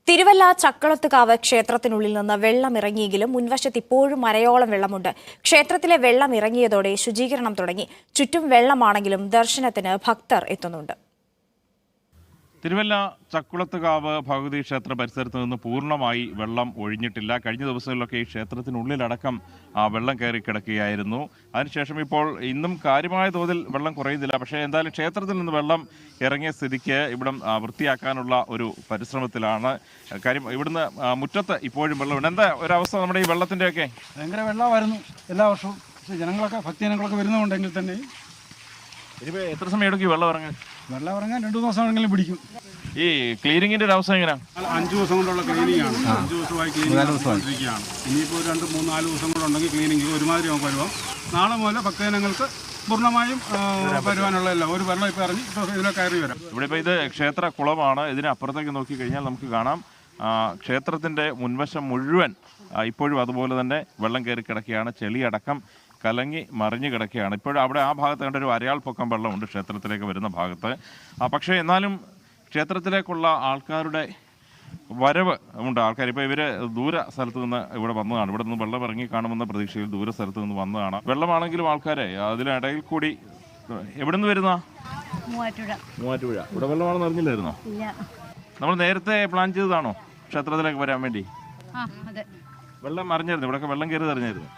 തിരുവല്ല ചക്കളത്തുകാവ് ക്ഷേത്രത്തിനുള്ളിൽ നിന്ന് വെള്ളമിറങ്ങിയെങ്കിലും മുൻവശത്ത് ഇപ്പോഴും മരയോളം വെള്ളമുണ്ട്. ക്ഷേത്രത്തിലെ വെള്ളം ഇറങ്ങിയതോടെ ശുചീകരണം തുടങ്ങി. ചുറ്റും വെള്ളമാണെങ്കിലും ദർശനത്തിന് ഭക്തർ എത്തുന്നുണ്ട്. തിരുവല്ല ചക്കുളത്തുകാവ് ഭഗവതി ക്ഷേത്ര പരിസരത്ത് നിന്ന് പൂർണ്ണമായി വെള്ളം ഒഴിഞ്ഞിട്ടില്ല. കഴിഞ്ഞ ദിവസങ്ങളിലൊക്കെ ഈ ക്ഷേത്രത്തിനുള്ളിലടക്കം വെള്ളം കയറി കിടക്കുകയായിരുന്നു. അതിനുശേഷം ഇപ്പോൾ ഇന്നും കാര്യമായ തോതിൽ വെള്ളം കുറയുന്നില്ല. പക്ഷേ എന്തായാലും ക്ഷേത്രത്തിൽ നിന്ന് വെള്ളം ഇറങ്ങിയ സ്ഥിതിക്ക് ഇവിടം വൃത്തിയാക്കാനുള്ള ഒരു പരിശ്രമത്തിലാണ്. കാര്യം ഇവിടുന്ന് മുറ്റത്ത് ഇപ്പോഴും വെള്ളമുണ്ട്. എന്താ ഒരവസ്ഥ നമ്മുടെ ഈ വെള്ളത്തിൻ്റെയൊക്കെ? ഭയങ്കര വെള്ളമായിരുന്നു എല്ലാ വർഷവും. ജനങ്ങളൊക്കെ ഭക്തജനങ്ങളൊക്കെ വരുന്നുണ്ടെങ്കിൽ തന്നെ ഇനിയിപ്പോൾ എത്ര സമയം എടുക്കും വെള്ളം ഇറങ്ങാൻ? വെള്ളം ഇറങ്ങാൻ 2 ദിവസമാണെങ്കിലും പിടിക്കും. ഈ ക്ലീനിങ്ങിന്റെ ഒരു അവസ്ഥ എങ്ങനെയാണ്? 5 ദിവസം കൊണ്ടുള്ള ക്ലീനിങ് ആണ്. 5 ദിവസമായി ക്ലീനിങ്. ഇനിയിപ്പോൾ 2, 3, 4 ദിവസം കൂടെ ഉണ്ടെങ്കിൽ ക്ലീനിങ് ഒരുമാതിരി നമുക്ക് വരുവാം. നാളെ മുതൽ ഭക്തജനങ്ങൾക്ക് പൂർണ്ണമായും വരുവാനുള്ള എല്ലാം ഒരു വെള്ളം ഇപ്പോൾ ഇറങ്ങി ഇതിലൊക്കെ കയറി വരാം. ഇവിടെ ഇപ്പോൾ ഇത് ക്ഷേത്ര കുളമാണ്. ഇതിനപ്പുറത്തേക്ക് നോക്കിക്കഴിഞ്ഞാൽ നമുക്ക് കാണാം ക്ഷേത്രത്തിൻ്റെ മുൻവശം മുഴുവൻ ഇപ്പോഴും അതുപോലെ തന്നെ വെള്ളം കയറി കിടക്കുകയാണ്. ചെളിയടക്കം കലങ്ങി മറിഞ്ഞു കിടക്കുകയാണ്. ഇപ്പോഴും അവിടെ ആ ഭാഗത്ത് കണ്ടൊരു അരയാൾ പൊക്കം വെള്ളമുണ്ട് ക്ഷേത്രത്തിലേക്ക് വരുന്ന ഭാഗത്ത്. പക്ഷേ എന്നാലും ക്ഷേത്രത്തിലേക്കുള്ള ആൾക്കാരുടെ വരവ് ഉണ്ട്. ആൾക്കാർ ഇപ്പോൾ ഇവർ ദൂര സ്ഥലത്ത് നിന്ന് ഇവിടെ വന്നതാണ്. ഇവിടെ നിന്ന് വെള്ളം ഇറങ്ങി കാണുമെന്ന പ്രതീക്ഷയിൽ ദൂര സ്ഥലത്ത് നിന്ന് വന്നതാണ്. വെള്ളമാണെങ്കിലും ആൾക്കാരെ അതിനിടയിൽ കൂടി എവിടെ നിന്ന് വരുന്ന? മൂവാറ്റുപുഴ. ഇവിടെ വെള്ളമാണെന്ന് അറിഞ്ഞില്ലായിരുന്നോ? നമ്മൾ നേരത്തെ പ്ലാൻ ചെയ്തതാണോ ക്ഷേത്രത്തിലേക്ക് വരാൻ വേണ്ടി? വെള്ളം അറിഞ്ഞായിരുന്നു? ഇവിടെ വെള്ളം കയറി അറിഞ്ഞായിരുന്നു?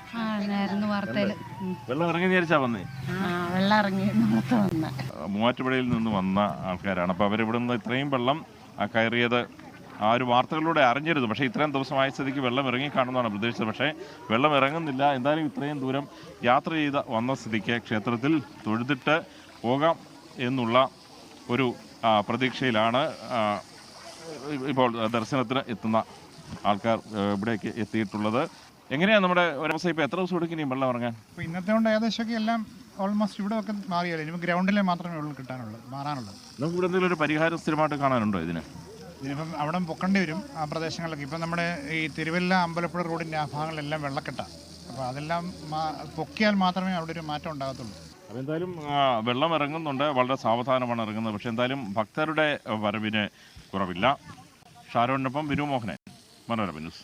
വെള്ളം ഇറങ്ങി വിചാരിച്ചാ വന്നേ? മൂവാറ്റുപുഴയിൽ നിന്ന് വന്ന ആൾക്കാരാണ്. അപ്പോൾ അവരിവിടെ നിന്ന് ഇത്രയും വെള്ളം കയറിയത് ആ ഒരു വാർത്തകളിലൂടെ അറിഞ്ഞിരുന്നു. പക്ഷേ ഇത്രയും ദിവസമായ സ്ഥിതിക്ക് വെള്ളം ഇറങ്ങി കാണുന്നതാണ് പ്രതീക്ഷിച്ചത്. പക്ഷേ വെള്ളം ഇറങ്ങുന്നില്ല. എന്തായാലും ഇത്രയും ദൂരം യാത്ര ചെയ്ത് വന്ന സ്ഥിതിക്ക് ക്ഷേത്രത്തിൽ തൊഴുതിട്ട് പോകാം എന്നുള്ള ഒരു പ്രതീക്ഷയിലാണ് ഇപ്പോൾ ദർശനത്തിന് എത്തുന്ന ആൾക്കാർ ഇവിടേക്ക് എത്തിയിട്ടുള്ളത്. എങ്ങനെയാണ് നമ്മുടെ ഒരവസ്ഥ? ഇപ്പോൾ എത്ര ദിവസം എടുക്കും വെള്ളം ഇറങ്ങാൻ? ഇപ്പോൾ ഇന്നത്തെ കൊണ്ട് ഏകദേശമൊക്കെ എല്ലാം ഓൾമോസ്റ്റ് ഇവിടെ ഒക്കെ മാറിയല്ലോ. ഇനിയിപ്പോൾ ഗ്രൗണ്ടിലെ മാത്രമേ ഉള്ളൂ മാറാനുള്ളത്. നമുക്ക് ഇവിടെ എന്തെങ്കിലും ഒരു പരിഹാരം സ്ഥിരമായിട്ട് കാണാനുണ്ടോ ഇതിന്? ഇതിനിപ്പം അവിടെ പൊക്കേണ്ടി വരും ആ പ്രദേശങ്ങളിലൊക്കെ. ഇപ്പം നമ്മുടെ ഈ തിരുവല്ല അമ്പലപ്പുഴ റോഡിൻ്റെ ആ ഭാഗങ്ങളിലെല്ലാം വെള്ളക്കെട്ടാണ്. അപ്പോൾ അതെല്ലാം പൊക്കിയാൽ മാത്രമേ അവിടെ ഒരു മാറ്റം ഉണ്ടാകത്തുള്ളൂ. അപ്പോൾ എന്തായാലും വെള്ളം ഇറങ്ങുന്നുണ്ട്. വളരെ സാവധാനമാണ് ഇറങ്ങുന്നത്. പക്ഷേ എന്തായാലും ഭക്തരുടെ വരവിന് കുറവില്ല. ഷാരോണിനൊപ്പം വിനു മോഹനൻ, മനോരമ ന്യൂസ്.